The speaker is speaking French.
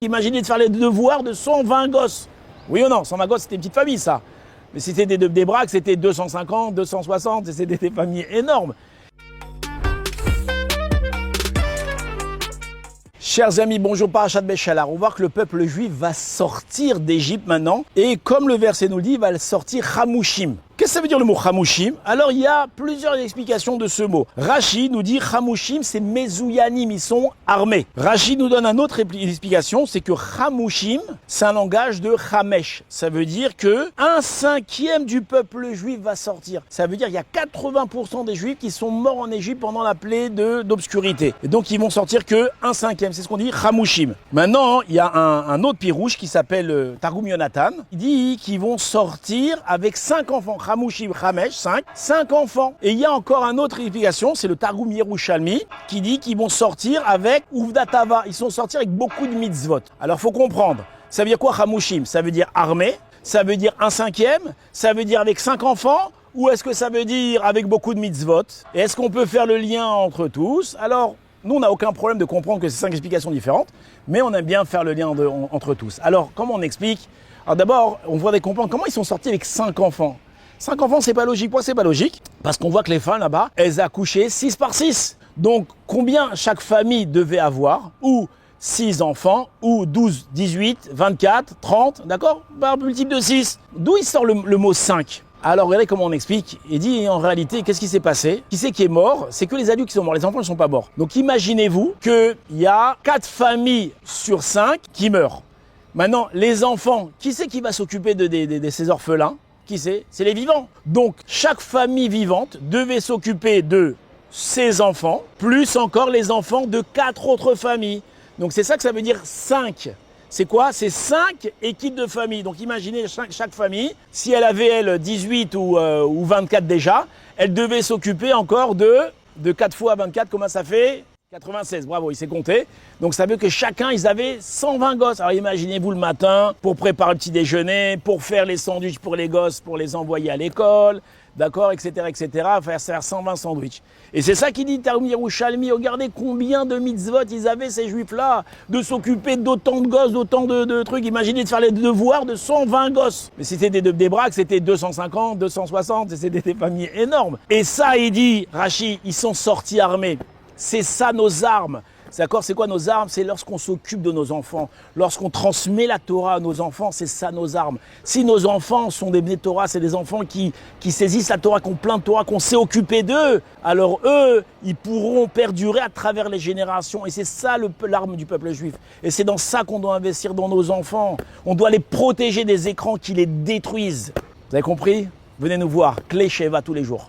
Imaginez de faire les devoirs de 120 gosses. Oui ou non? 120 gosses, c'était une petite famille, ça. Mais si c'était des braques, c'était 250, 260, c'était des familles énormes. Chers amis, bonjour, Parashat Béchalar. On voit que le peuple juif va sortir d'Égypte maintenant. Et comme le verset nous le dit, il va sortir Chamushim. Qu'est-ce que ça veut dire le mot Chamushim? Alors il y a plusieurs explications de ce mot. Rashi nous dit Chamushim, c'est Mezouyanim, ils sont armés. Rashi nous donne une autre explication, c'est que Chamushim, c'est un langage de Chamesh. Ça veut dire que 1/5 du peuple juif va sortir. Ça veut dire qu'il y a 80% des juifs qui sont morts en Égypte pendant la plaie d'obscurité. Et donc ils vont sortir que 1/5. C'est ce qu'on dit Chamushim. Maintenant, il y a un autre pirouche qui s'appelle Targum Yonatan. Il dit qu'ils vont sortir avec 5 enfants. Chamushim, Chamesh, 5 enfants. Et il y a encore une autre explication, c'est le Targum Yerushalmi, qui dit qu'ils vont sortir avec Uvdatava. Ils sont sortis avec beaucoup de mitzvot. Alors, faut comprendre. Ça veut dire quoi, Chamushim? Ça veut dire armé. Ça veut dire 1/5. Ça veut dire avec 5 enfants. Ou est-ce que ça veut dire avec beaucoup de mitzvot? Et est-ce qu'on peut faire le lien entre tous? Alors, nous, on n'a aucun problème de comprendre que c'est 5 explications différentes, mais on aime bien faire le lien entre tous. Alors, comment on explique? Alors d'abord, on voit comprendre comment ils sont sortis avec 5 enfants. 5 enfants, c'est pas logique. Pourquoi c'est pas logique? Parce qu'on voit que les femmes là-bas, elles accouchaient 6 par 6. Donc, combien chaque famille devait avoir? Ou 6 enfants, ou 12, 18, 24, 30, d'accord? Par multiple de 6. D'où il sort le mot 5? Alors regardez comment on explique. Il dit en réalité, qu'est-ce qui s'est passé? Qui c'est qui est mort? C'est que les adultes qui sont morts, les enfants ne sont pas morts. Donc imaginez-vous qu'il y a 4 familles sur 5 qui meurent. Maintenant, les enfants, qui c'est qui va s'occuper de ces orphelins? Qui c'est? C'est les vivants. Donc chaque famille vivante devait s'occuper de ses enfants, plus encore les enfants de 4 autres familles. Donc c'est ça que ça veut dire 5. C'est quoi? C'est 5 équipes de famille. Donc imaginez chaque famille, si elle avait 18 ou 24 déjà, elle devait s'occuper encore de 4 fois 24, comment ça fait? 96, bravo, il s'est compté. Donc ça veut que chacun, ils avaient 120 gosses. Alors imaginez-vous le matin, pour préparer le petit déjeuner, pour faire les sandwichs pour les gosses, pour les envoyer à l'école, d'accord, etc., faire 120 sandwichs. Et c'est ça qu'il dit Targum Yerushalmi. Regardez combien de mitzvot ils avaient, ces juifs-là, de s'occuper d'autant de gosses, d'autant de trucs. Imaginez de faire les devoirs de 120 gosses. Mais si c'était des braques, c'était 250, 260, c'était des familles énormes. Et ça, il dit, Rashi, ils sont sortis armés. C'est ça nos armes. D'accord? C'est quoi nos armes? C'est lorsqu'on s'occupe de nos enfants. Lorsqu'on transmet la Torah à nos enfants, c'est ça nos armes. Si nos enfants sont des Bnei Torah, c'est des enfants qui saisissent la Torah, qui ont plein de Torah, qu'on sait occuper d'eux, alors eux, ils pourront perdurer à travers les générations. Et c'est ça l'arme du peuple juif. Et c'est dans ça qu'on doit investir dans nos enfants. On doit les protéger des écrans qui les détruisent. Vous avez compris? Venez nous voir. Clé Sheva tous les jours.